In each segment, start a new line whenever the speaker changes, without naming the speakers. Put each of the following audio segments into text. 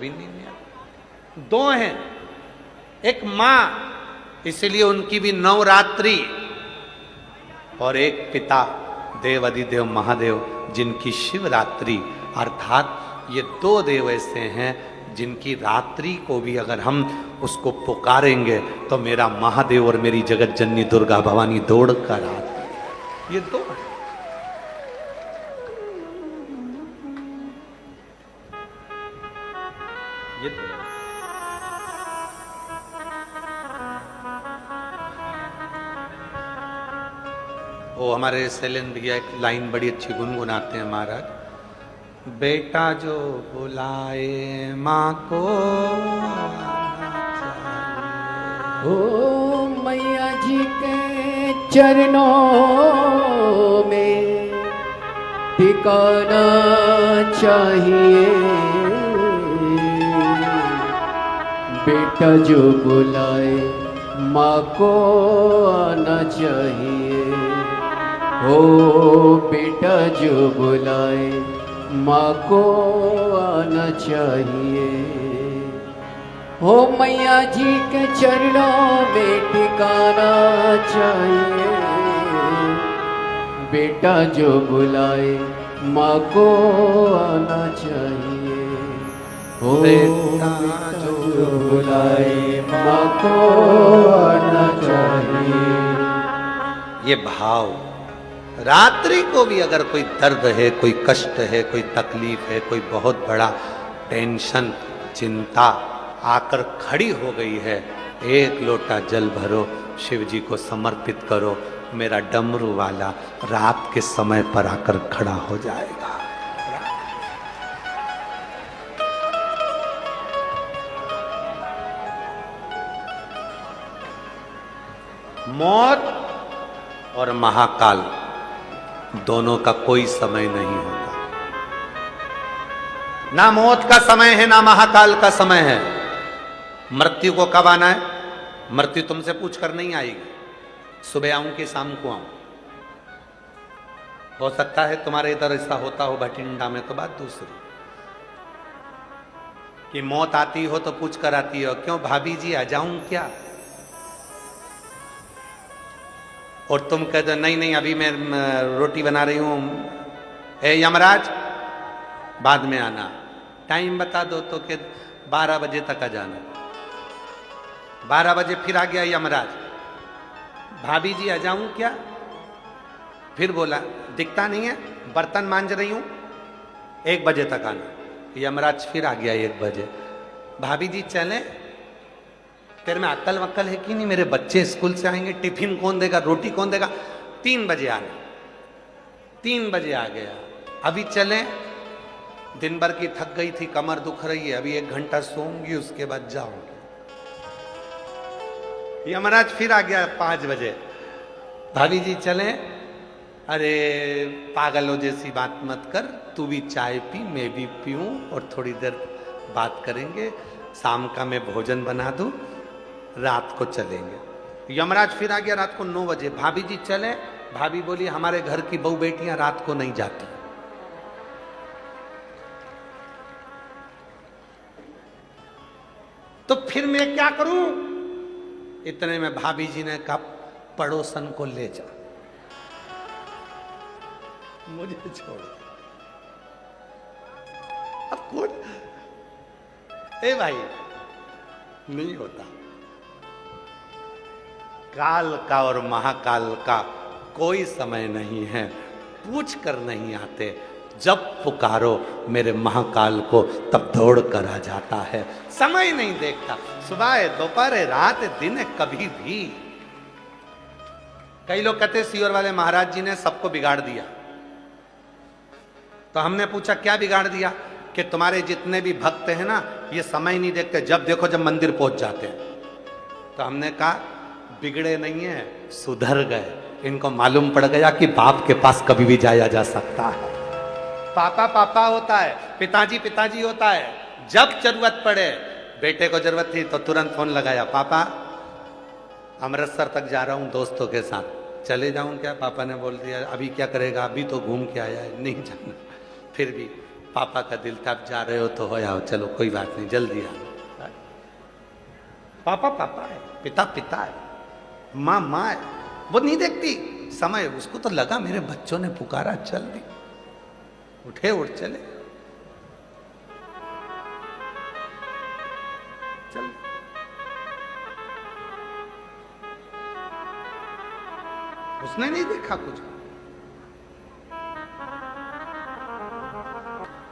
भी नहीं आता। दो हैं, एक मां इसलिए उनकी भी नवरात्रि, और एक पिता देव अधिदेव महादेव जिनकी शिवरात्रि। अर्थात ये दो देव ऐसे हैं जिनकी रात्रि को भी अगर हम उसको पुकारेंगे तो मेरा महादेव और मेरी जगत जननी दुर्गा भवानी दौड़ कर आती। ये दो हैं। ये दो। वो हमारे शैलेंद्र भैया एक लाइन बड़ी अच्छी गुनगुनाते हैं महाराज, बेटा जो बुलाए माँ को
ओ मैया जी के चरणों में टिकाना चाहिए, बेटा जो बुलाए माँ को आना चाहिए। ओ बेटा जो बुलाए माँ को आना चाहिए। हो मैया जी के चरणों में टिकाना चाहिए, बेटा जो बुलाए माँ को आना चाहिए। हो बेटा जो बुलाए माँ को आना चाहिए।
ये भाव, रात्रि को भी अगर कोई दर्द है, कोई कष्ट है, कोई तकलीफ है, कोई बहुत बड़ा टेंशन चिंता आकर खड़ी हो गई है, एक लोटा जल भरो, शिव जी को समर्पित करो, मेरा डमरू वाला रात के समय पर आकर खड़ा हो जाएगा। मौत और महाकाल दोनों का कोई समय नहीं होता। ना मौत का समय है ना महाकाल का समय है। मृत्यु को कब आना है? मृत्यु तुमसे पूछ कर नहीं आएगी, सुबह आऊं कि शाम को आऊं। हो सकता है तुम्हारे इधर ऐसा होता हो भटिंडा में, तो बात दूसरी कि मौत आती हो तो पूछ कर आती हो, क्यों भाभी जी आ जाऊं क्या? और तुम कह दो नहीं नहीं अभी मैं रोटी बना रही हूं, ए यमराज बाद में आना। टाइम बता दो तो कि 12 बजे तक आ जाना। 12 बजे फिर आ गया यमराज, भाभी जी आ जाऊं क्या? फिर बोला दिखता नहीं है, बर्तन मांज रही हूं, 1 बजे तक आना। यमराज फिर आ गया 1 बजे, भाभी जी चलें? तेरे में अक्ल वक्ल है कि नहीं? मेरे बच्चे स्कूल से आएंगे, टिफिन कौन देगा, रोटी कौन देगा? 3 बजे आना। 3 बजे आ गया, अभी चलें? दिन भर की थक गई थी, कमर दुख रही है, अभी 1 घंटा सोऊंगी उसके बाद जाऊंगी। यमराज फिर आ गया 5 बजे, भाभी जी चलें? अरे पागलों जैसी बात मत कर, तू भी चाय पी मैं भी पीऊं और थोड़ी देर बात करेंगे, शाम का मैं भोजन बना दूं, रात को चलेंगे। यमराज फिर आ गया रात को 9 बजे, भाभी जी चले? भाभी बोली हमारे घर की बहू बेटियां रात को नहीं जाती। तो फिर मैं क्या करूं? इतने में भाभी जी ने कहा पड़ोसन को ले जा, मुझे छोड़। अब कौन? ए भाई नहीं होता। काल का और महाकाल का कोई समय नहीं है, पूछ कर नहीं आते। जब पुकारो मेरे महाकाल को तब दौड़ कर आ जाता है, समय नहीं देखता। सुबह है, दोपहर है, रात है, दिन है, कभी भी। कई लोग कहते सीहोर वाले महाराज जी ने सबको बिगाड़ दिया। तो हमने पूछा क्या बिगाड़ दिया? कि तुम्हारे जितने भी भक्त हैं ना, ये समय नहीं देखते, जब देखो जब मंदिर पहुंच जाते हैं। तो हमने कहा बिगड़े नहीं है, सुधर गए। इनको मालूम पड़ गया कि बाप के पास कभी भी जाया जा सकता है। पापा पापा होता है, पिताजी पिताजी होता है। जब जरूरत पड़े, बेटे को जरूरत थी तो तुरंत फोन लगाया, पापा अमृतसर तक जा रहा हूं दोस्तों के साथ, चले जाऊं क्या? पापा ने बोल दिया अभी क्या करेगा, अभी तो घूम के आया है, नहीं जाना। फिर भी पापा का दिल था, अब जा रहे हो तो हो आओ, चलो कोई बात नहीं, जल्दी आओ। पापा पापा है, पिता पिता है, माँ माँ है, वो नहीं देखती समय। उसको तो लगा मेरे बच्चों ने पुकारा, चल दी, उठे उठ चले, चल। उसने नहीं देखा कुछ,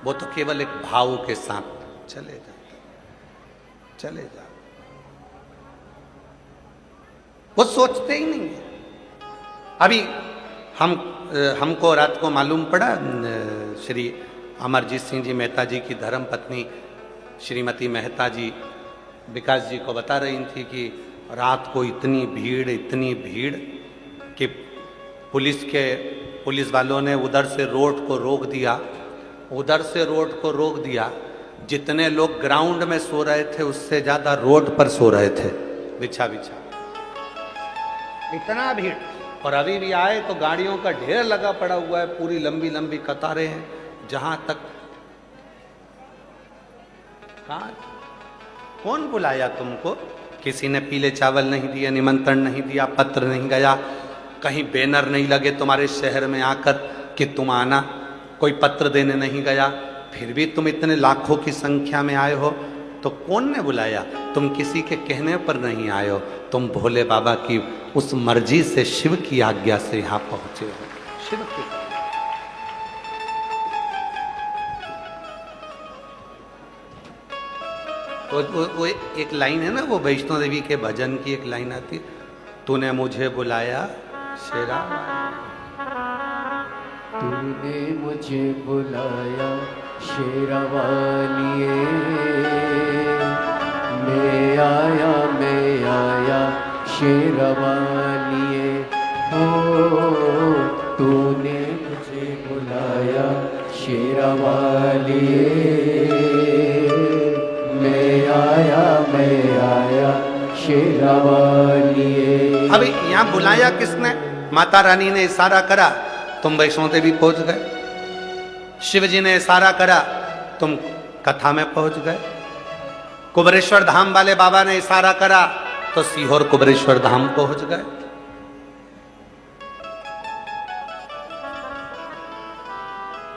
वो तो केवल एक भाव के साथ चले जाते, चले जा, वो सोचते ही नहीं है। अभी हमको रात को मालूम पड़ा, श्री अमरजीत सिंह जी मेहता जी की धर्म पत्नी श्रीमती मेहता जी विकास जी को बता रही थी कि रात को इतनी भीड़ कि पुलिस वालों ने उधर से रोड को रोक दिया, जितने लोग ग्राउंड में सो रहे थे उससे ज्यादा रोड पर सो रहे थे, बिछा इतना भीड़। और अभी भी आए तो गाड़ियों का ढेर लगा पड़ा हुआ है, पूरी लंबी लंबी कतारें हैं, जहां तक कहा कौन बुलाया तुमको? किसी ने पीले चावल नहीं दिए, निमंत्रण नहीं दिया, पत्र नहीं गया, कहीं बैनर नहीं लगे तुम्हारे शहर में आकर कि तुम आना, कोई पत्र देने नहीं गया, फिर भी तुम इतने लाखों की संख्या में आए हो, तो कौन ने बुलाया? तुम किसी के कहने पर नहीं आए हो, तुम भोले बाबा की उस मर्जी से, शिव की आज्ञा से यहां पहुंचे हो। शिव की वो एक लाइन है ना, वो वैष्णो देवी के भजन की एक लाइन आती है, तूने मुझे बुलाया शेरा,
तूने मुझे बुलाया शेरावालिए, मैं आया शेरावालिए, हो तूने मुझे बुलाया शेरावालिए, मैं आया शेरावालिए।
अभी यहाँ बुलाया किसने? माता रानी ने इशारा करा, तुम वैष्णो देवी पहुंच गए। शिव जी ने इशारा करा, तुम कथा में पहुंच गए। कुबरेश्वर धाम वाले बाबा ने इशारा करा तो सीहोर कुबरेश्वर धाम पहुंच गए।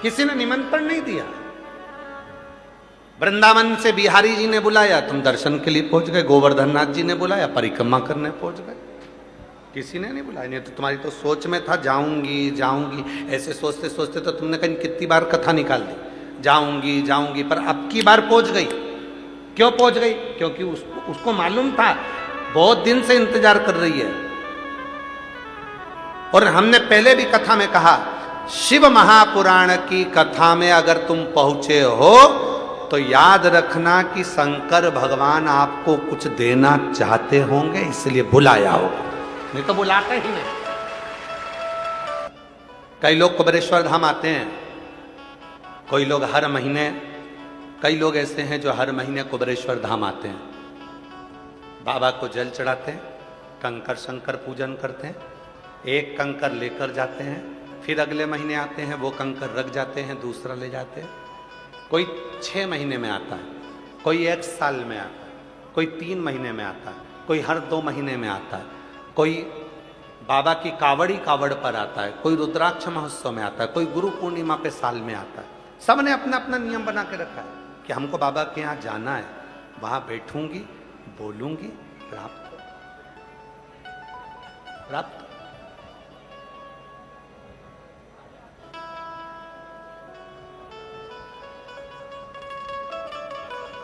किसी ने निमंत्रण नहीं दिया। वृंदावन से बिहारी जी ने बुलाया, तुम दर्शन के लिए पहुंच गए। गोवर्धन नाथ जी ने बुलाया, परिक्रमा करने पहुंच गए। किसी ने नहीं बुलाया। नहीं तो तुम्हारी तो सोच में था जाऊंगी, ऐसे सोचते सोचते तो तुमने कहीं कितनी बार कथा निकाल दी, जाऊंगी, पर अब की बार पहुंच गई। क्यों पहुंच गई? क्योंकि उसको मालूम था, बहुत दिन से इंतजार कर रही है। और हमने पहले भी कथा में कहा, शिव महापुराण की कथा में अगर तुम पहुंचे हो तो याद रखना कि शंकर भगवान आपको कुछ देना चाहते होंगे, इसलिए बुलाया होगा, नहीं तो बुलाते ही नहीं। कई लोग कुबरेश्वर धाम आते हैं, कोई लोग हर महीने, कई लोग ऐसे हैं जो हर महीने कुबरेश्वर धाम आते हैं, बाबा को जल चढ़ाते हैं, कंकर शंकर पूजन करते हैं, एक कंकर लेकर जाते हैं, फिर अगले महीने आते हैं, वो कंकर रख जाते हैं, दूसरा ले जाते हैं। कोई 6 महीने में आता है, कोई 1 साल में आता है, कोई 3 महीने में आता है, कोई हर 2 महीने में आता है, कोई बाबा की कावड़ पर आता है, कोई रुद्राक्ष महोत्सव में आता है, कोई गुरु पूर्णिमा पे साल में आता है। सब ने अपना अपना नियम बना के रखा है कि हमको बाबा के यहाँ जाना है, वहां बैठूंगी, बोलूंगी, प्राप्त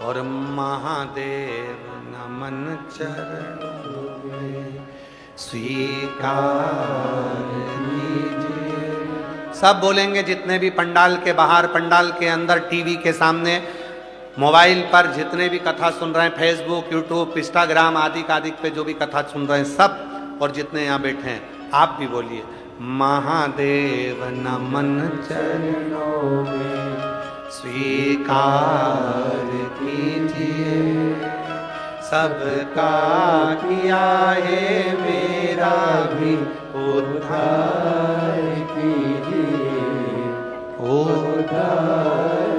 और महादेव नमन चरणों में स्वीकार लीजिए। सब बोलेंगे, जितने भी पंडाल के बाहर, पंडाल के अंदर, टीवी के सामने, मोबाइल पर जितने भी कथा सुन रहे हैं, फेसबुक, यूट्यूब, इंस्टाग्राम आदि पे जो भी कथा सुन रहे हैं सब, और जितने यहाँ बैठे हैं आप भी बोलिए, महादेव नमन चरणों में स्वीकार कीजिए, सबका किया है मेरा भी उद्धार कीजिए, उद्धार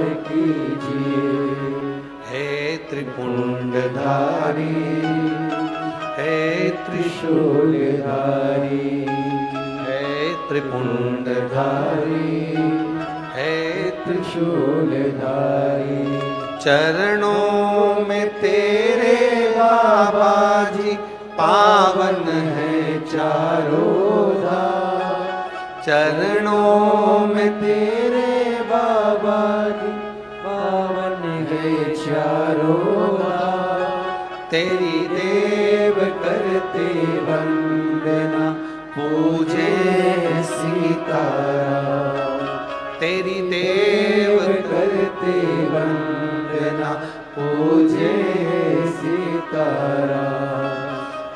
त्रिपुंडधारी, हे
त्रिशूलधारी,
हे त्रिपुंडधारी, हे
त्रिशूलधारी।
चरणों में तेरे बाबा जी पावन है चारों धाम। चरणों में
तेरे बाबा जी पावन है चारों धाम।
तेरी
देव करते वंदना पूजे सीताराम।
तेरी देव
करते वंदना पूजे सीताराम।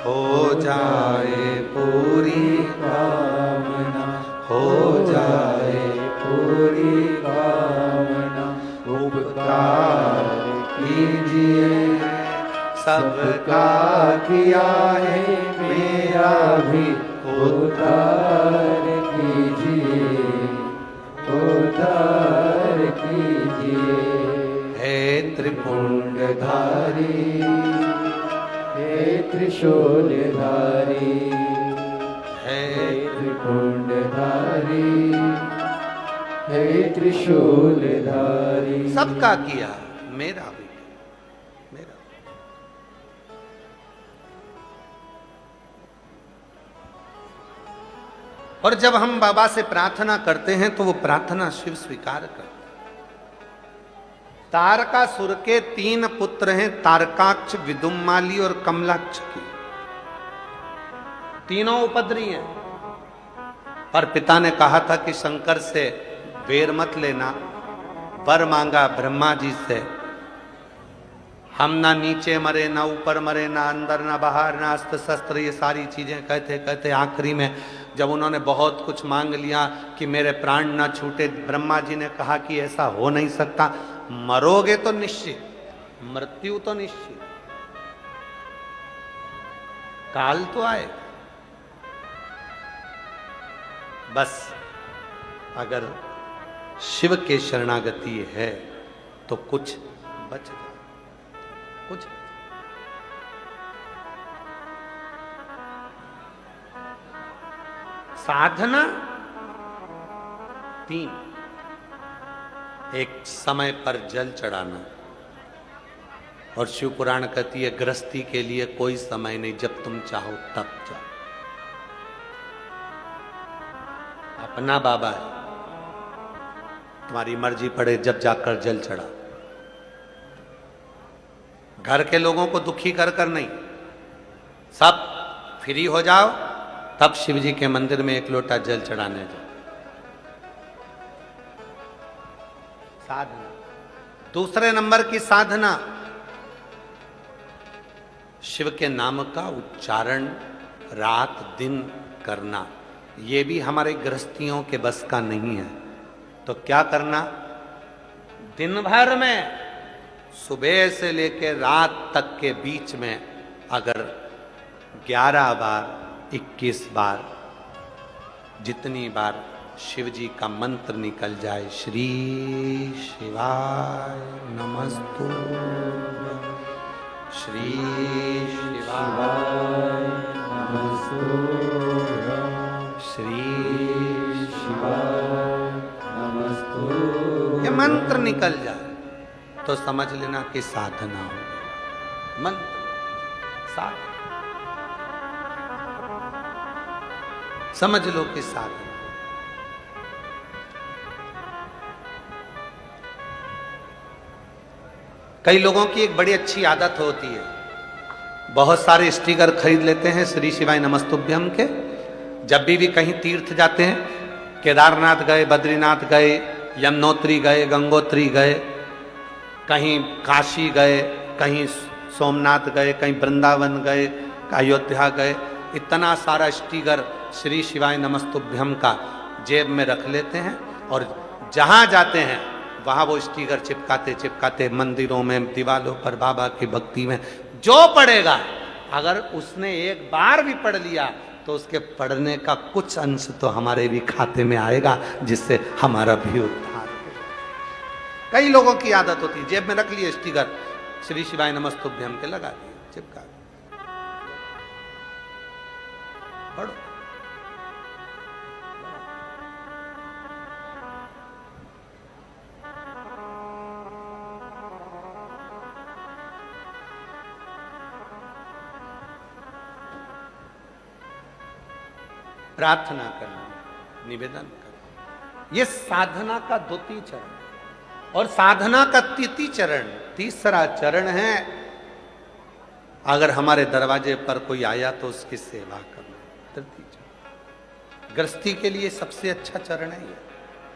हो जाए पूरी
कामना,
हो जाए
पूरी कामना। उपकार कीजिए सबका किया है, मेरा भी उद्धार कीजिए, उद्धार कीजिए।
हे
त्रिपुंडधारी, हे त्रिशूलधारी,
हे
त्रिपुंडधारी, हे त्रिशूलधारी।
सबका किया, मेरा भी, मेरा भी। और जब हम बाबा से प्रार्थना करते हैं तो वो प्रार्थना शिव स्वीकार करते हैं। तारकासुर के 3 पुत्र हैं, तारकाक्ष, विदुम्माली और कमलाक्ष की। तीनों उपद्री हैं। और पिता ने कहा था कि शंकर से वेर मत लेना। वर मांगा ब्रह्मा जी से, हम ना नीचे मरे, ना ऊपर मरे, ना अंदर ना बाहर, ना अस्त्र शस्त्र, ये सारी चीजें कहते कहते आखिरी में जब उन्होंने बहुत कुछ मांग लिया कि मेरे प्राण ना छूटे, ब्रह्मा जी ने कहा कि ऐसा हो नहीं सकता, मरोगे तो निश्चित, मृत्यु तो निश्चित, काल तो आए, बस अगर शिव के शरणागति है तो कुछ बच जाए, कुछ। साधना 3, एक समय पर जल चढ़ाना। और शिव पुराण कहती है गृहस्थी के लिए कोई समय नहीं, जब तुम चाहो तब जाओ। अपना बाबा है, तुम्हारी मर्जी पड़े जब जाकर जल चढ़ा। घर के लोगों को दुखी कर कर नहीं, सब फ्री हो जाओ तब शिव जी के मंदिर में 1 लोटा जल चढ़ाने जाओ। साधना। दूसरे नंबर की साधना, शिव के नाम का उच्चारण रात दिन करना। ये भी हमारे गृहस्थियों के बस का नहीं है। तो क्या करना, दिन भर में सुबह से लेकर रात तक के बीच में अगर 11 बार 21 बार जितनी बार शिव जी का मंत्र निकल जाए, श्री शिवाय नमस्तुभ्यं, श्री शिवाय
नमस्तुभ्यं,
श्री
शिवाय नमस्तुभ्यं,
ये मंत्र निकल जाए तो समझ लेना कि साधना हो गई। मंत्र साधना, समझ लो कि साधना। कई लोगों की एक बड़ी अच्छी आदत होती है, बहुत सारे स्टिकर खरीद लेते हैं श्री शिवाय नमस्तुभ्यम के। जब भी कहीं तीर्थ जाते हैं, केदारनाथ गए, बद्रीनाथ गए, यमुनोत्री गए, गंगोत्री गए, कहीं काशी गए, कहीं सोमनाथ गए, कहीं वृंदावन गए, अयोध्या गए, इतना सारा स्टिकर श्री शिवाय नमस्तुभ्यम का जेब में रख लेते हैं और जहाँ जाते हैं वहाँ वो स्टिकर चिपकाते चिपकाते मंदिरों में, दीवारों पर, बाबा की भक्ति में जो पढ़ेगा, अगर उसने एक बार भी पढ़ लिया तो उसके पढ़ने का कुछ अंश तो हमारे भी खाते में आएगा, जिससे हमारा भी उद्धार हो। कई लोगों की आदत होती है जेब में रख लिए स्टिकर, श्री शिवाय नमस्तुभ्यम के लगा दिए, चिपका दिए। पढ़ो। प्रार्थना करना, निवेदन करना, ये साधना का द्वितीय चरण। और साधना का तृतीय चरण, तीसरा चरण है, अगर हमारे दरवाजे पर कोई आया तो उसकी सेवा करना। तृतीय चरण गृहस्थी के लिए सबसे अच्छा चरण है ये।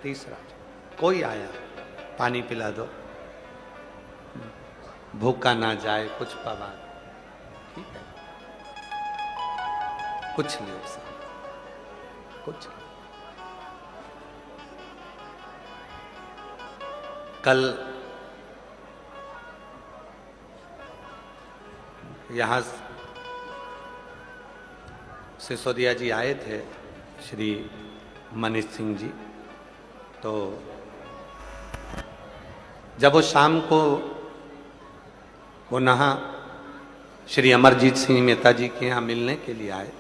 तीसरा चरण, कोई आया पानी पिला दो, भूखा ना जाए, कुछ पवा, ठीक है, कुछ ले कुछ। कल यहाँ सिसोदिया जी आए थे, श्री मनीष सिंह जी। तो जब वो शाम को पुनः श्री अमरजीत सिंह मेहता जी के यहाँ मिलने के लिए आए,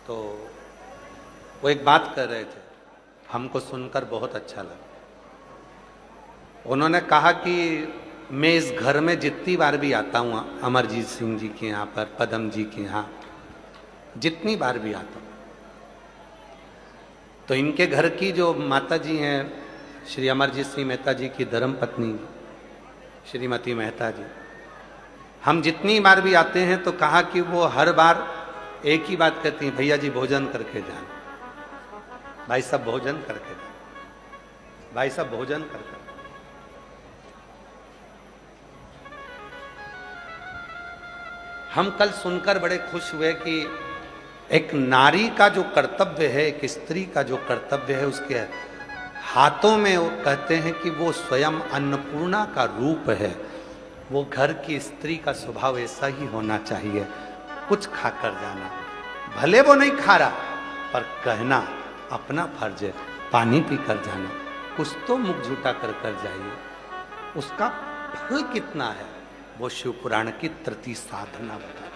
तो वो एक बात कर रहे थे, हमको सुनकर बहुत अच्छा लगा। उन्होंने कहा कि मैं इस घर में जितनी बार भी आता हूँ, अमरजीत सिंह जी के यहाँ पर, पदम जी के यहाँ जितनी बार भी आता हूँ, तो इनके घर की जो माता जी हैं, श्री अमरजीत सिंह मेहता जी की धर्मपत्नी श्रीमती मेहता जी, हम जितनी बार भी आते हैं तो कहा कि वो हर बार एक ही बात कहती हैं, भैया जी भोजन करके जाना, भाई साहब भोजन करके जाना, भाई साहब भोजन करके। हम कल सुनकर बड़े खुश हुए कि एक नारी का जो कर्तव्य है, एक स्त्री का जो कर्तव्य है, उसके हाथों में वो कहते हैं कि वो स्वयं अन्नपूर्णा का रूप है। वो घर की स्त्री का स्वभाव ऐसा ही होना चाहिए, कुछ खाकर जाना, भले वो नहीं खा रहा पर कहना अपना फर्ज है, पानी पी कर जाना, कुछ तो मुख झूठा कर जाइए। उसका फल कितना है वो शिव पुराण की तृतीय साधना बता,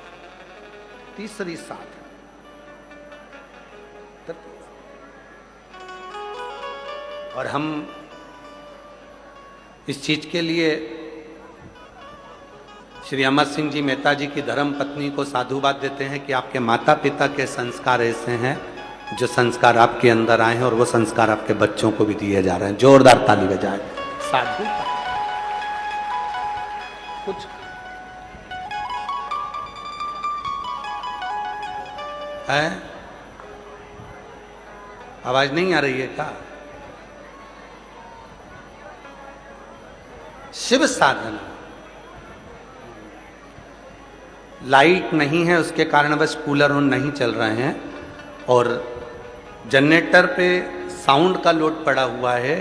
तीसरी साधना। और हम इस चीज के लिए श्री अमर सिंह जी मेहता जी की धर्म पत्नी को साधुवाद देते हैं कि आपके माता पिता के संस्कार ऐसे हैं, जो संस्कार आपके अंदर आए हैं और वो संस्कार आपके बच्चों को भी दिए जा रहे हैं। जोरदार ताली बजाए। साधु कुछ है, आवाज नहीं आ रही है क्या? शिव साधना, लाइट नहीं है उसके कारण बस कूलर ऑन नहीं चल रहे हैं, और जनरेटर पे साउंड का लोड पड़ा हुआ है,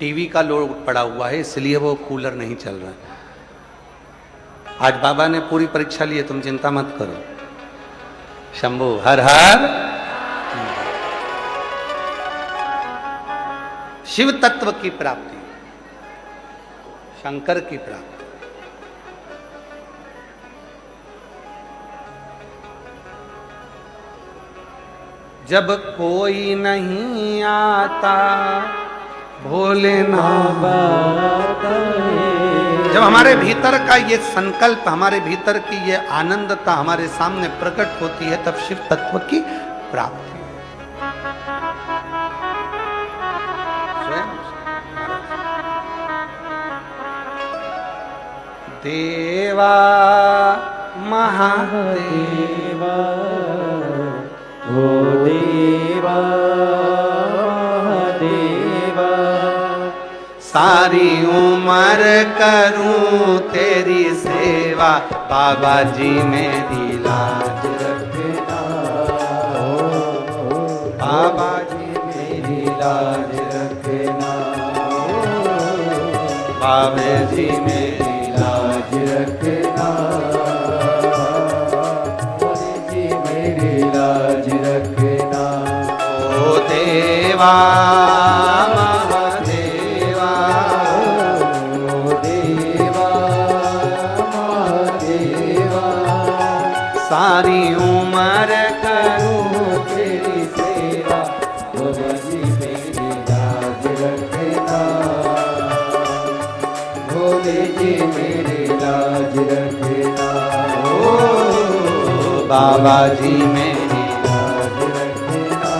टीवी का लोड पड़ा हुआ है, इसलिए वो कूलर नहीं चल रहा है। आज बाबा ने पूरी परीक्षा ली है, तुम चिंता मत करो। शंभू हर हर। शिव तत्व की प्राप्ति, शंकर की प्राप्ति। जब कोई नहीं आता भोलेनाथ, जब हमारे भीतर का ये संकल्प, हमारे भीतर की ये आनंदता हमारे सामने प्रकट होती है, तब शिव तत्व की प्राप्ति है। देवा महादेवा,
ओ देवा महादेवा,
सारी उम्र करूं तेरी सेवा, बाबा जी मेरी लाज
रखना,
बाबा जी
मेरी लाज रखना,
बाबा जी मेरी
लाज रखना, जी मेरी लाज रखना।
ओ देवा महादेवा,
ओ देवा
सारी उम्र
करूं तेरी सेवा, भोले जी मेरी लाज रखना, भोले जी मेरी लाज रखना।
ओ बाबा जी मेरी
लाज रखना,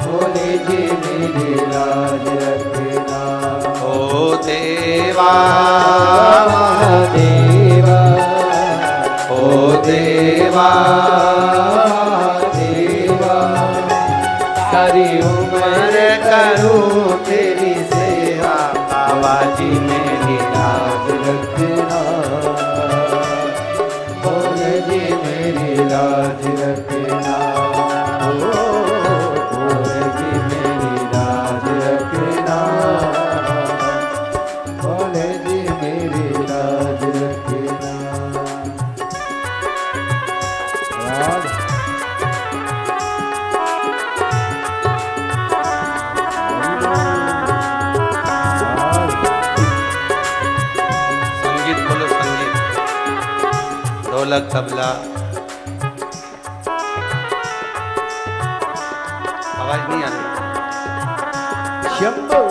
भोले जी मेरी लाज रखना।
ओ देवा
देवा,
ओ देवा
देवा, सारी उम्र करूं तेरी सेवा,
बाबा जी मेरी
लाज रखना, भोले जी मेरी लाज रखना। ओ भोले जी मेरी लाज रखना, भोले जी मेरी लाज रखना। राज
संगीत बोलो, संगीत, ढोलक तबला, आवाज नहीं आ रही।
शंभो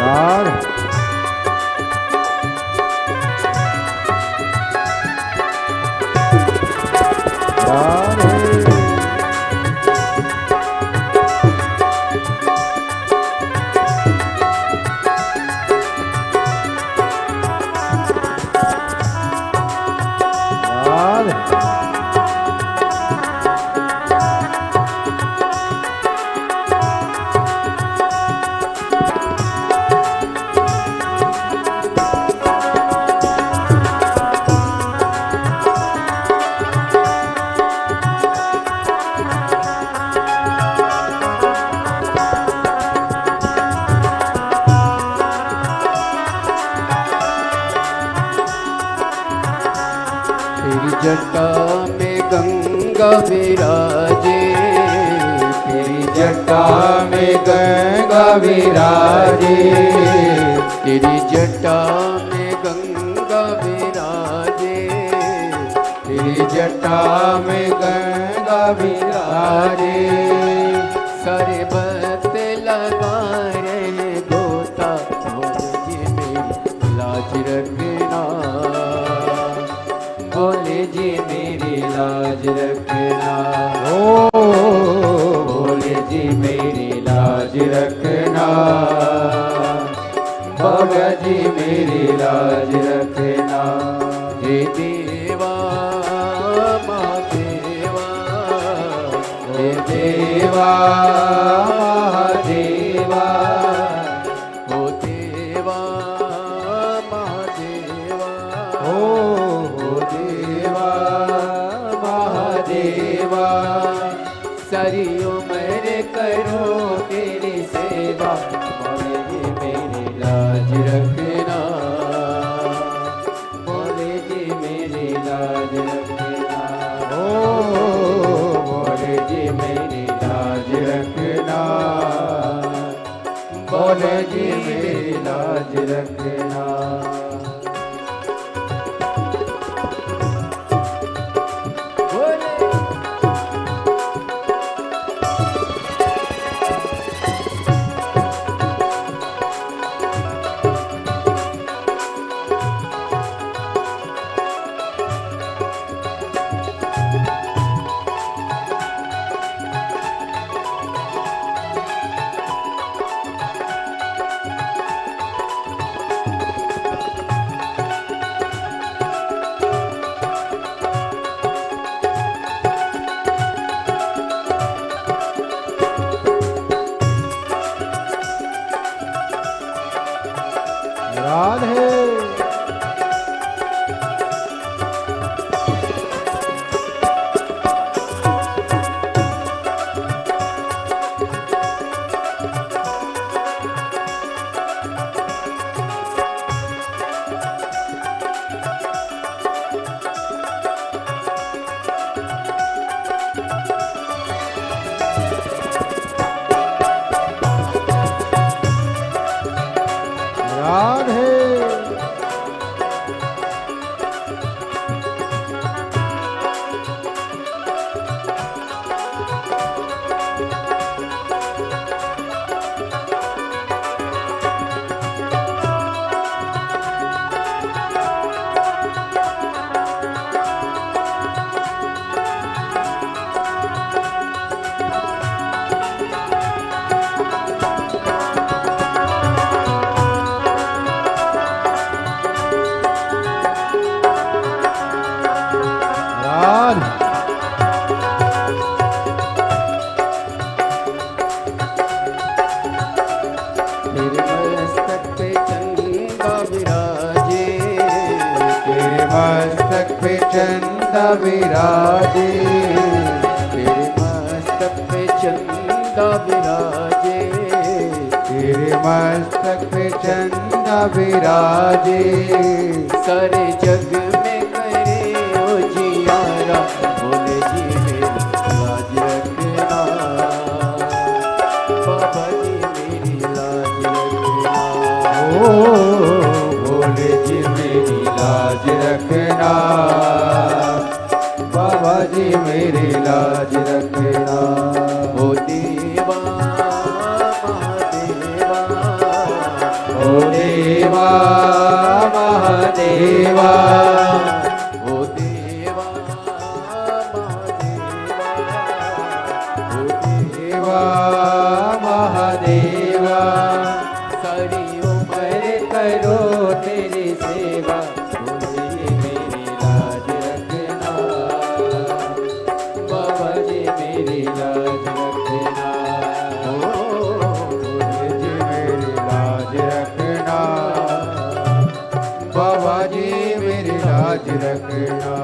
राज तेरी जटा में गंगा विराजे, तेरी जटा में गंगा विराजे, तेरी जटा में गंगा विराजे, तेरी जटा में गंगा विराजे। सारे बत लगा रहे गोता, भोले जी मेरी लाज रखना, भोले जी मेरी लाज रखना। ओ भोले जी मेरी लाज रखना, बाबा जी मेरी लाज रखना। हे देवा महादेवा, हे देवा महादेवा, ओ देवा महादेवा, ओ देवा महादेवा। सारी उम्र करो तेरी सेवा, भोले जी मेरी लाज रखना, भोले जी मेरी लाज रखना। ओ भोले जी मेरी लाज रखना, भोले जी मेरी लाज रखना। राधे राधे विराजे, तेरे मस्तक पे चंदा विराजे, तेरे मस्तक पे चंदा विराजे। सारे जग में करे ओ जियारा, बोले जी मेरी लाज रखना, बाबा जी मेरी लाज रखना। ओ बोले जी मेरी लाज रखना, बाबा जी मेरी लाज रखना। ओ देवा महादेवा, ओ देवा महादेवा, ओ देवा महादेवा, ओ देवा महादेवा। सारी उम्र करो तेरी सेवा, बोले मेरी लाज रखना, बाबा जी मेरी लाज रखना। ओ बोले जी मेरी लाज रखना, बाबा जी मेरी लाज रखना।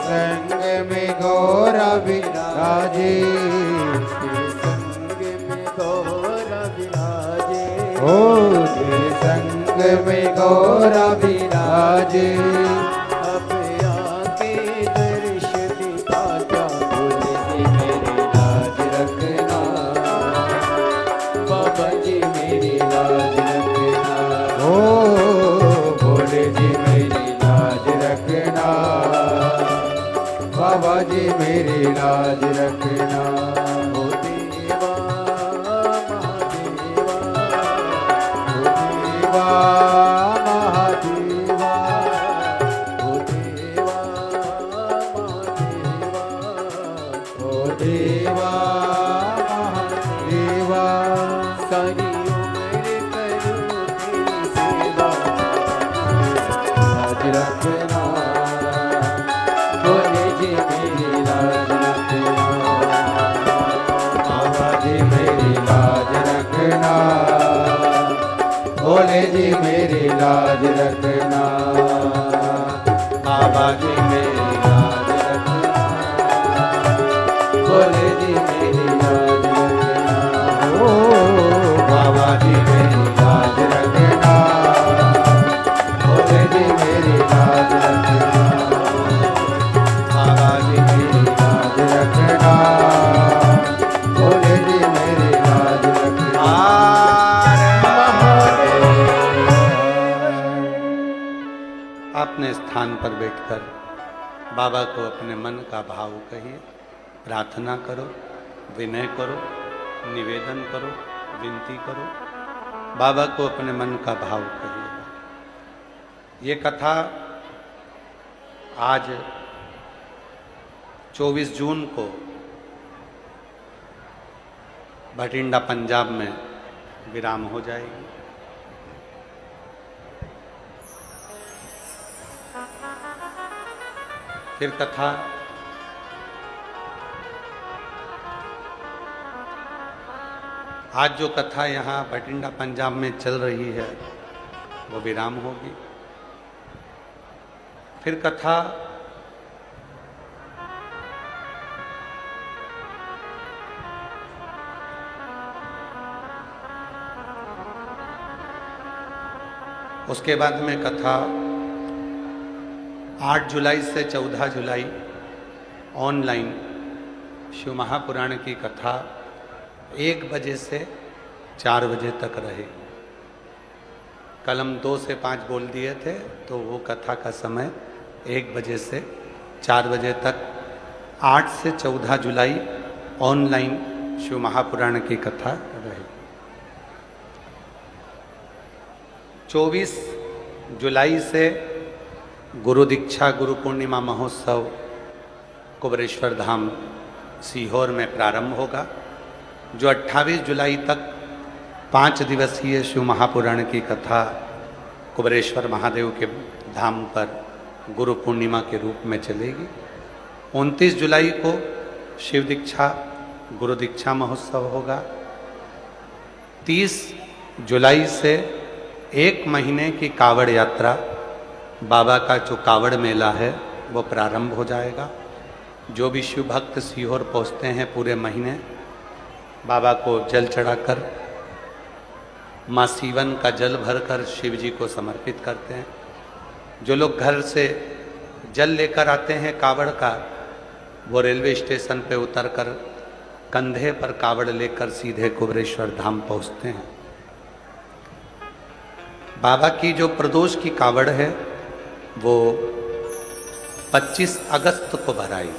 संग में गौरा विराजे, तेरे संग में गौरा विराजे। ओ तेरे संग में गौरा विराजे। अब आके दर्श दिखा जा, बोले जी मेरी लाज रखना, बाबा जी मेरी लाज रखना। ओ बोले जी मेरी लाज रखना, बाबा जी मेरी लाज रखना। ओ देवा महादेवा, ओ देवा महादेवा, ओ देवा महादेवा, ओ देवा महादेवा। सारी उम्र करूं तेरी सेवा, लाज रखना, बोले जी मेरी लाज रखना, बाबा जी मेरी लाज रखना, बोले जी मेरी लाज रखना, बाबा जी मेरी लाज रखना, बोले जी मेरी लाज रखना। ओ बाबा जी मेरी लाज रखना, बोले जी मेरी लाज रखना, बाबा जी मेरी लाज रखना, बोले जी मेरी लाज रखना।
अपने स्थान पर बैठकर बाबा को अपने मन का भाव कहिए, प्रार्थना करो, विनय करो, निवेदन करो, विनती करो, बाबा को अपने मन का भाव कहिए। ये कथा आज 24 जून को भटिंडा पंजाब में विराम हो जाएगी। फिर कथा आज जो कथा यहाँ भटिंडा पंजाब में चल रही है वो विराम होगी। फिर कथा उसके बाद में कथा 8 जुलाई से 14 जुलाई ऑनलाइन शिव महापुराण की कथा 1 बजे से 4 बजे तक रहे। कल हम 2 से 5 बोल दिए थे, तो वो कथा का समय 1 बजे से 4 बजे तक 8 से 14 जुलाई ऑनलाइन शिव महापुराण की कथा रही। 24 जुलाई से गुरु दीक्षा गुरु पूर्णिमा महोत्सव कुबरेश्वर धाम सीहोर में प्रारंभ होगा, जो 28 जुलाई तक 5 दिवसीय शिव महापुराण की कथा कुबरेश्वर महादेव के धाम पर गुरु पूर्णिमा के रूप में चलेगी। 29 जुलाई को शिव दीक्षा गुरु दीक्षा महोत्सव होगा। 30 जुलाई से 1 महीने की कावड़ यात्रा, बाबा का जो कावड़ मेला है वो प्रारंभ हो जाएगा। जो भी शिव भक्त सीहोर पहुँचते हैं पूरे महीने बाबा को जल चढ़ाकर माँ सीवन का जल भरकर शिव जी को समर्पित करते हैं। जो लोग घर से जल लेकर आते हैं कावड़ का, वो रेलवे स्टेशन पे उतरकर कंधे पर कावड़ लेकर सीधे कुबरेश्वर धाम पहुंचते हैं। बाबा की जो प्रदोष की कावड़ है वो 25 अगस्त को भराई।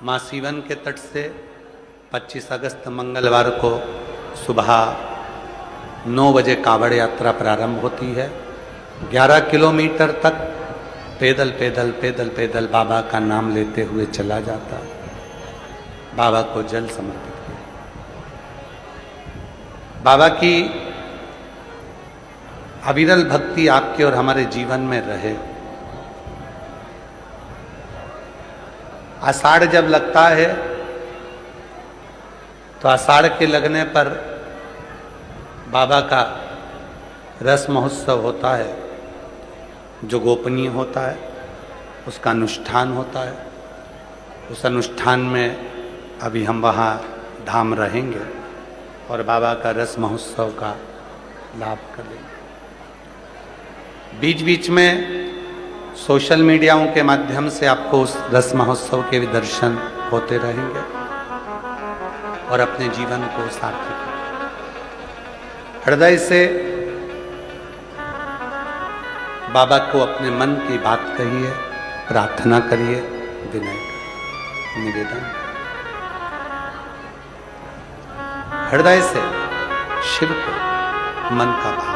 माँ सीवन के तट से 25 अगस्त मंगलवार को सुबह 9 बजे कावड़ यात्रा प्रारंभ होती है। 11 किलोमीटर तक पैदल पैदल पैदल पैदल बाबा का नाम लेते हुए चला जाता, बाबा को जल समर्पित किया। बाबा की अविरल भक्ति आपके और हमारे जीवन में रहे। आषाढ़ जब लगता है तो आषाढ़ के लगने पर बाबा का रस महोत्सव होता है, जो गोपनीय होता है, उसका अनुष्ठान होता है। उस अनुष्ठान में अभी हम वहाँ धाम रहेंगे और बाबा का रस महोत्सव का लाभ करेंगे। बीच बीच में सोशल मीडियाओं के माध्यम से आपको उस रस महोत्सव के भी दर्शन होते रहेंगे और अपने जीवन को सार्थक हृदय से बाबा को अपने मन की बात कहिए, प्रार्थना करिए, विनय निवेदन हृदय से शिव को मन का भाव।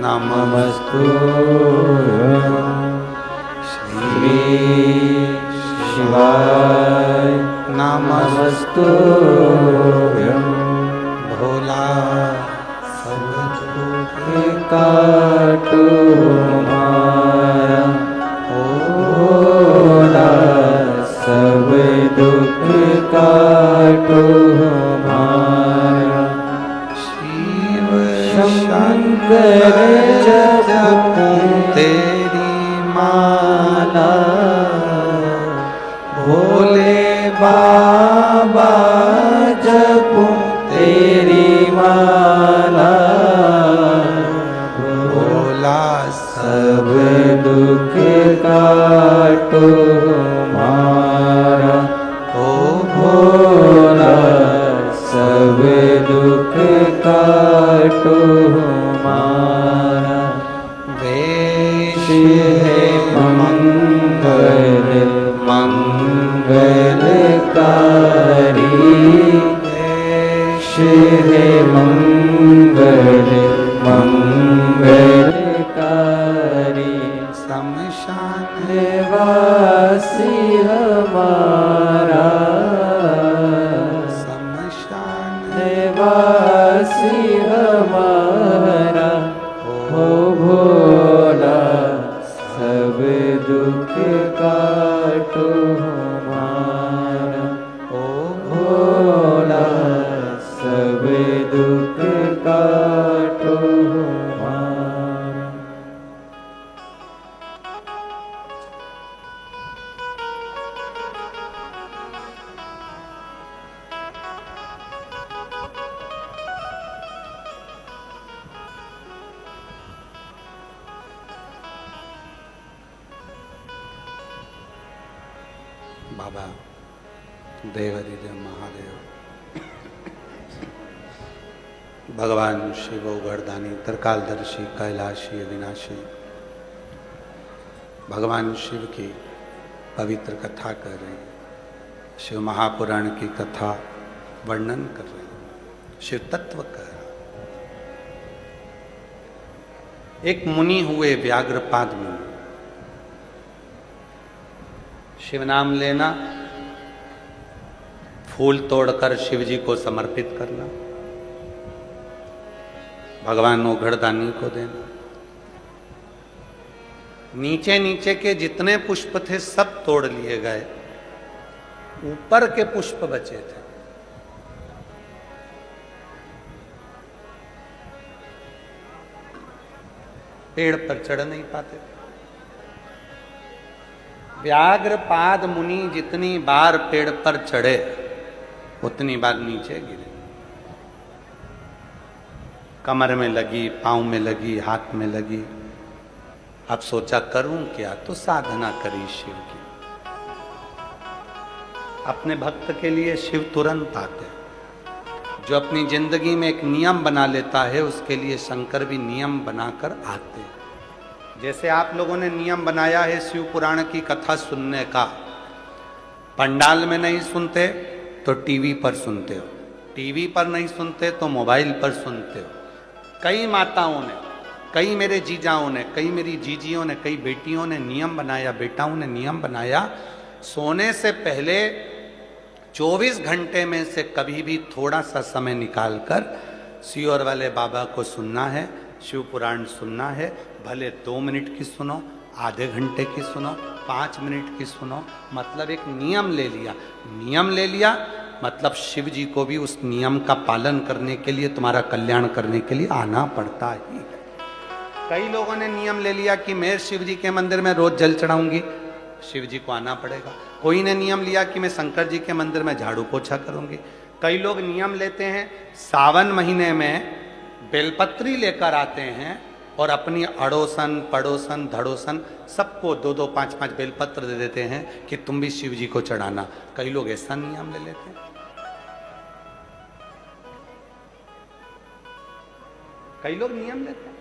नमस्तु कर जपूं तेरी माला, भोले बाबा जपूं तेरी माला, भोला सब दुख काटो हमारा, ओ भोला सब दुख काटो हमारा। वेश है मंगल मंगलकारी, वेश है मंगल मंगलकारी, शमशान वासी हमारा, शमशान वासी हमारा, हो भोला सब दुख काटो हमारा, ओ भोला सब दुख काटो हमारा।
बाबा देवादिदेव महादेव, भगवान शिव गर्दानी त्रिकालदर्शी कैलाशी अविनाशी, भगवान शिव की पवित्र कथा कर रहे हैं, शिव महापुराण की कथा वर्णन कर रहे हैं, शिव तत्व कर रहे हैं। एक मुनि हुए व्याघ्रपाद मुनि, शिव नाम लेना, फूल तोड़कर शिव जी को समर्पित करना, भगवान ओघड़दानी को देना। नीचे नीचे के जितने पुष्प थे सब तोड़ लिए गए, ऊपर के पुष्प बचे थे। पेड़ पर चढ़ नहीं पाते थे। व्याघ्रपाद मुनि जितनी बार पेड़ पर चढ़े उतनी बार नीचे गिरे। कमर में लगी, पांव में लगी, हाथ में लगी। अब सोचा करूं क्या, तो साधना करी शिव की। अपने भक्त के लिए शिव तुरंत आते। जो अपनी जिंदगी में एक नियम बना लेता है उसके लिए शंकर भी नियम बनाकर आते। जैसे आप लोगों ने नियम बनाया है शिव पुराण की कथा सुनने का, पंडाल में नहीं सुनते तो टीवी पर सुनते हो, टीवी पर नहीं सुनते तो मोबाइल पर सुनते हो। कई माताओं ने, कई मेरे जीजाओं ने, कई मेरी जीजियों ने, कई बेटियों ने नियम बनाया, बेटाओं ने नियम बनाया, सोने से पहले 24 घंटे में से कभी भी थोड़ा सा समय निकालकर सियोर वाले बाबा को सुनना है, शिव पुराण सुनना है। भले 2 मिनट की सुनो, आधे घंटे की सुनो, 5 मिनट की सुनो, मतलब एक नियम ले लिया। नियम ले लिया मतलब शिव जी को भी उस नियम का पालन करने के लिए, तुम्हारा कल्याण करने के लिए आना पड़ता ही है। कई लोगों ने नियम ले लिया कि मैं शिव जी के मंदिर में रोज जल चढ़ाऊंगी, शिव जी को आना पड़ेगा। कोई ने नियम लिया कि मैं शंकर जी के मंदिर में झाड़ू पोछा करूंगी। कई लोग नियम लेते हैं सावन महीने में बेलपत्री लेकर आते हैं और अपनी अड़ोसन पड़ोसन धड़ोसन सबको 2-2 5-5 बेलपत्र दे देते हैं कि तुम भी शिव जी को चढ़ाना। कई लोग ऐसा नियम ले लेते हैं। कई लोग नियम लेते हैं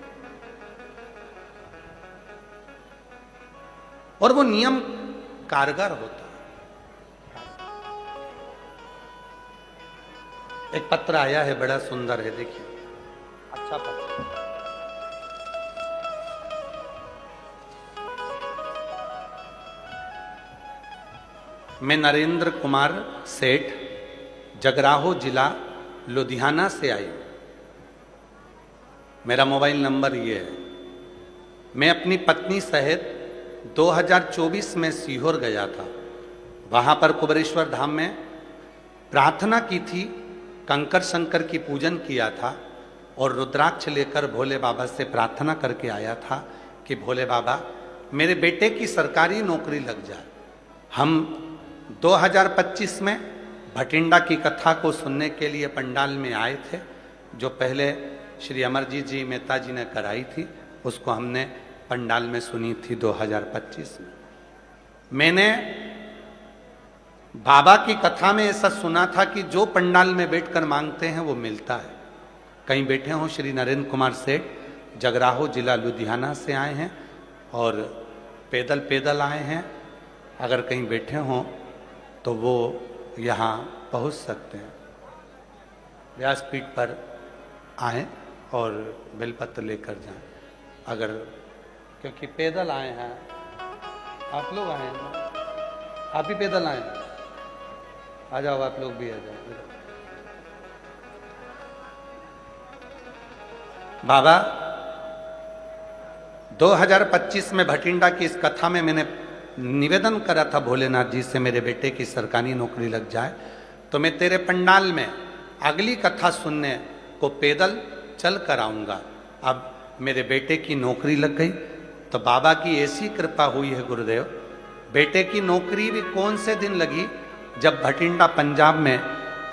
और वो नियम कारगर होता है। एक पत्र आया है, बड़ा सुंदर है, देखिए, अच्छा पत्र। मैं नरेंद्र कुमार सेठ, जगराहो जिला लुधियाना से आई हूं। मेरा मोबाइल नंबर ये है। मैं अपनी पत्नी सहित 2024 में सीहोर गया था। वहां पर कुबेरेश्वर धाम में प्रार्थना की थी, कंकर शंकर की पूजन किया था। और रुद्राक्ष लेकर भोले बाबा से प्रार्थना करके आया था कि भोले बाबा मेरे बेटे की सरकारी नौकरी लग जाए। हम 2025 में भटिंडा की कथा को सुनने के लिए पंडाल में आए थे, जो पहले श्री अमरजीत जी मेहता जी ने कराई थी, उसको हमने पंडाल में सुनी थी 2025 में। मैंने बाबा की कथा में ऐसा सुना था कि जो पंडाल में बैठकर मांगते हैं वो मिलता है। कहीं बैठे हों श्री नरेंद्र कुमार सेठ, जगराहो जिला लुधियाना से आए हैं और पैदल पैदल आए हैं। अगर कहीं बैठे हों तो वो यहाँ पहुँच सकते हैं, व्यासपीठ पर आए और बेलपत्र लेकर जाएं। अगर क्योंकि पैदल आए हैं, आप लोग आए हैं, आप ही पैदल आए, आ जाओ, आप लोग भी आ जाओ। बाबा 2025 में भटिंडा की इस कथा में मैंने निवेदन करा था भोलेनाथ जी से मेरे बेटे की सरकारी नौकरी लग जाए, तो मैं तेरे पंडाल में अगली कथा सुनने को पैदल चल कर आऊँगा। अब मेरे बेटे की नौकरी लग गई, तो बाबा की ऐसी कृपा हुई है गुरुदेव, बेटे की नौकरी भी कौन से दिन लगी, जब भटिंडा पंजाब में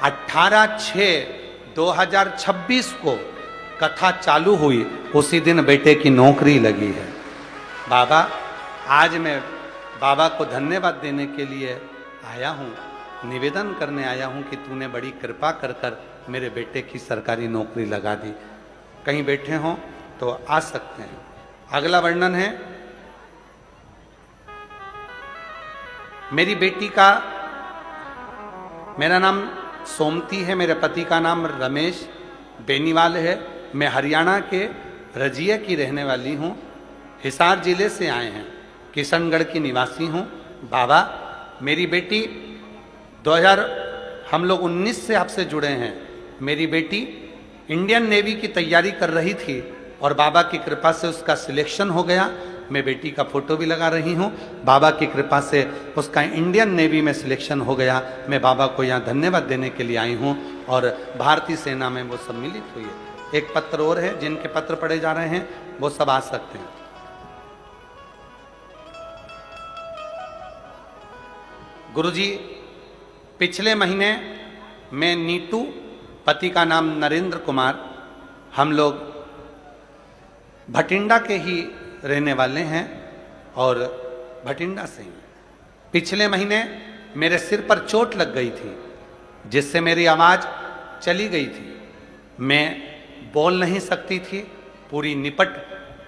18/6/2026 को कथा चालू हुई, उसी दिन बेटे की नौकरी लगी है। बाबा आज मैं बाबा को धन्यवाद देने के लिए आया हूँ, निवेदन करने आया हूँ कि तूने बड़ी कृपा कर कर मेरे बेटे की सरकारी नौकरी लगा दी। कहीं बैठे हों तो आ सकते हैं। अगला वर्णन है मेरी बेटी का। मेरा नाम सोमती है, मेरे पति का नाम रमेश बेनीवाल है। मैं हरियाणा के रजिया की रहने वाली हूँ, हिसार जिले से आए हैं, किशनगढ़ की निवासी हूँ। बाबा मेरी बेटी 2019 से आपसे जुड़े हैं। मेरी बेटी इंडियन नेवी की तैयारी कर रही थी और बाबा की कृपा से उसका सिलेक्शन हो गया। मैं बेटी का फोटो भी लगा रही हूँ। बाबा की कृपा से उसका इंडियन नेवी में सिलेक्शन हो गया। मैं बाबा को यहाँ धन्यवाद देने के लिए आई हूँ और भारतीय सेना में वो सम्मिलित हुई है। एक पत्र और है, जिनके पत्र पढ़े जा रहे हैं वो सब आ सकते हैं। गुरुजी, पिछले महीने मैं नीटू, पति का नाम नरेंद्र कुमार, हम लोग भटिंडा के ही रहने वाले हैं और भटिंडा से ही। पिछले महीने मेरे सिर पर चोट लग गई थी, जिससे मेरी आवाज़ चली गई थी। मैं बोल नहीं सकती थी, पूरी निपट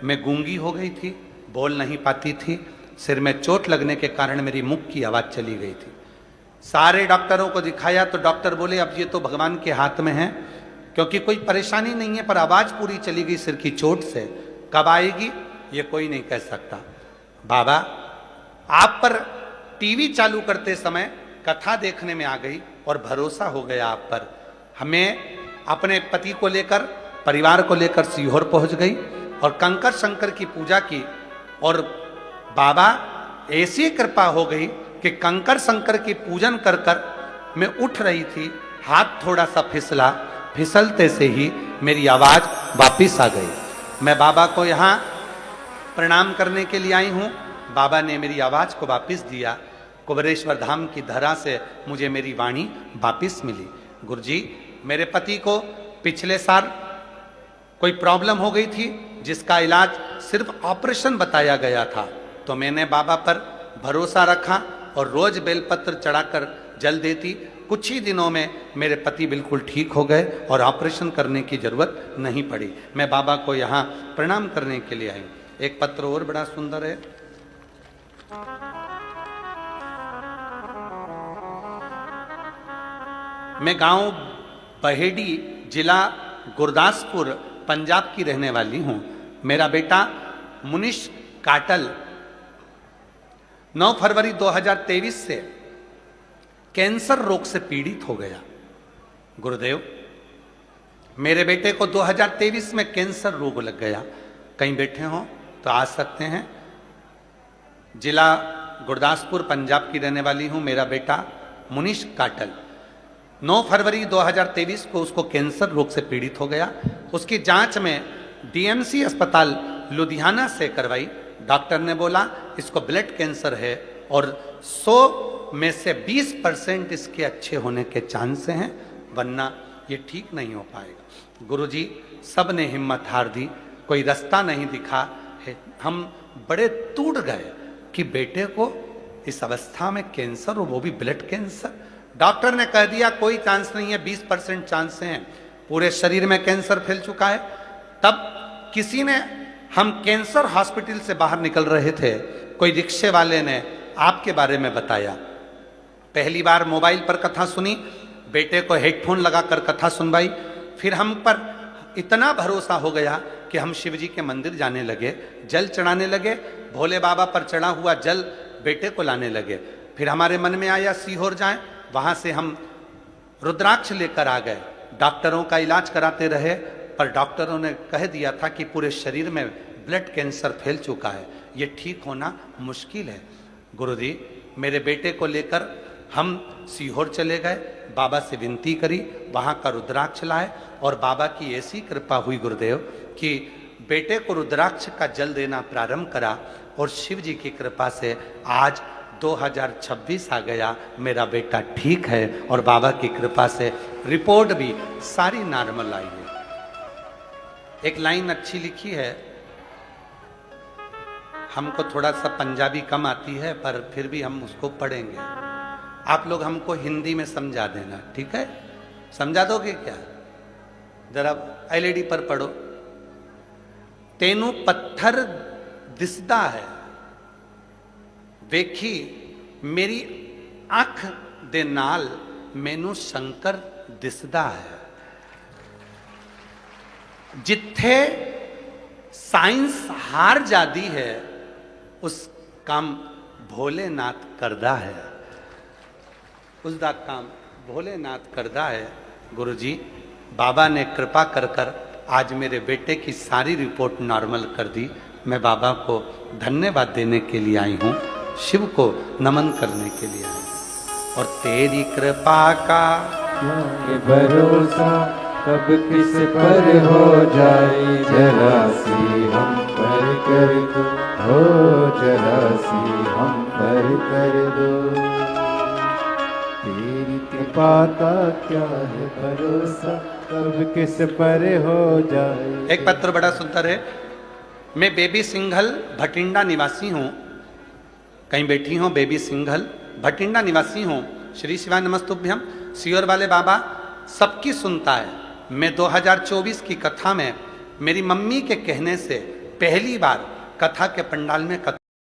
में गूंगी हो गई थी, बोल नहीं पाती थी। सिर में चोट लगने के कारण मेरी मुख की आवाज़ चली गई थी। सारे डॉक्टरों को दिखाया तो डॉक्टर बोले अब ये तो भगवान के हाथ में है, क्योंकि कोई परेशानी नहीं है, पर आवाज़ पूरी चली गई सिर की चोट से। कब आएगी ये कोई नहीं कह सकता। बाबा आप पर टीवी चालू करते समय कथा देखने में आ गई और भरोसा हो गया आप पर। हमें अपने पति को लेकर, परिवार को लेकर सीहोर पहुंच गई और कंकर शंकर की पूजा की। और बाबा ऐसी कृपा हो गई कि कंकर शंकर की पूजन कर कर मैं उठ रही थी, हाथ थोड़ा सा फिसला, फिसलते से ही मेरी आवाज़ वापिस आ गई। मैं बाबा को यहाँ प्रणाम करने के लिए आई हूँ। बाबा ने मेरी आवाज़ को वापिस दिया। कुबेरेश्वर धाम की धरा से मुझे मेरी वाणी वापिस मिली। गुरुजी, मेरे पति को पिछले साल कोई प्रॉब्लम हो गई थी, जिसका इलाज सिर्फ ऑपरेशन बताया गया था, तो मैंने बाबा पर भरोसा रखा और रोज बेलपत्र चढ़ाकर जल देती। कुछ ही दिनों में मेरे पति बिल्कुल ठीक हो गए और ऑपरेशन करने की जरूरत नहीं पड़ी। मैं बाबा को यहाँ प्रणाम करने के लिए आई। एक पत्र और बड़ा सुंदर है। मैं गांव बहेड़ी, जिला गुरदासपुर, पंजाब की रहने वाली हूं। मेरा बेटा मुनीश काटल 9 फरवरी 2023 से कैंसर रोग से पीड़ित हो गया। गुरुदेव, मेरे बेटे को 2023 में कैंसर रोग लग गया। कहीं बैठे हों तो आ सकते हैं। जिला गुरदासपुर, पंजाब की रहने वाली हूं। मेरा बेटा मुनीश काटल 9 फरवरी 2023 को उसको कैंसर रोग से पीड़ित हो गया। उसकी जांच में डीएमसी अस्पताल लुधियाना से करवाई। डॉक्टर ने बोला इसको ब्लड कैंसर है और 100 में से 20% इसके अच्छे होने के चांस हैं, वरना ये ठीक नहीं हो पाएगा। गुरुजी सब ने हिम्मत हार दी, कोई रास्ता नहीं दिखा है। हम बड़े टूट गए कि बेटे को इस अवस्था में कैंसर, और वो भी ब्लड कैंसर। डॉक्टर ने कह दिया कोई चांस नहीं है, 20% चांस हैं, पूरे शरीर में कैंसर फैल चुका है। तब किसी ने, हम कैंसर हॉस्पिटल से बाहर निकल रहे थे, कोई रिक्शे वाले ने आपके बारे में बताया। पहली बार मोबाइल पर कथा सुनी, बेटे को हेडफोन लगाकर कथा सुनवाई। फिर हम पर इतना भरोसा हो गया कि हम शिव जी के मंदिर जाने लगे, जल चढ़ाने लगे, भोले बाबा पर चढ़ा हुआ जल बेटे को लाने लगे। फिर हमारे मन में आया सीहोर जाएं, वहां से हम रुद्राक्ष लेकर आ गए। डॉक्टरों का इलाज कराते रहे, पर डॉक्टरों ने कह दिया था कि पूरे शरीर में ब्लड कैंसर फैल चुका है, ये ठीक होना मुश्किल है। गुरुजी मेरे बेटे को लेकर हम सीहोर चले गए, बाबा से विनती करी, वहाँ का रुद्राक्ष लाए, और बाबा की ऐसी कृपा हुई गुरुदेव कि बेटे को रुद्राक्ष का जल देना प्रारंभ करा, और शिव जी की कृपा से आज 2026 आ गया, मेरा बेटा ठीक है, और बाबा की कृपा से रिपोर्ट भी सारी नॉर्मल आई है। एक लाइन अच्छी लिखी है, हमको थोड़ा सा पंजाबी कम आती है, पर फिर भी हम उसको पढ़ेंगे। आप लोग हमको हिंदी में समझा देना, ठीक है? समझा दोगे क्या? जरा एलईडी पर पढ़ो। तेनू पत्थर दिसदा है, वेखी मेरी अख दे नाल मैनू शंकर दिसदा है। जिथे साइंस हार जाती है, उस काम भोलेनाथ करदा है, उसका काम भोलेनाथ करदा है। गुरुजी बाबा ने कृपा कर कर आज मेरे बेटे की सारी रिपोर्ट नॉर्मल कर दी। मैं बाबा को धन्यवाद देने के लिए आई हूँ, शिव को नमन करने के लिए आई हूँ। और तेरी कृपा का
भरोसा कब किस पर हो जाए, जरा सी हम पर कर दो, हो जरा सी हम पर कर दो। तेरी कृपा का क्या है भरोसा, कब किस पर हो जाए।
एक पत्र बड़ा सुंदर है। मैं बेबी सिंघल भटिंडा निवासी हूँ, कहीं बैठी हूँ, बेबी सिंघल भटिंडा निवासी हूँ। श्री शिवाय नमस्तुभ्यम। सीहोर वाले बाबा सबकी सुनता है। मैं 2024 की कथा में मेरी मम्मी के कहने से पहली बार कथा के पंडाल में कथा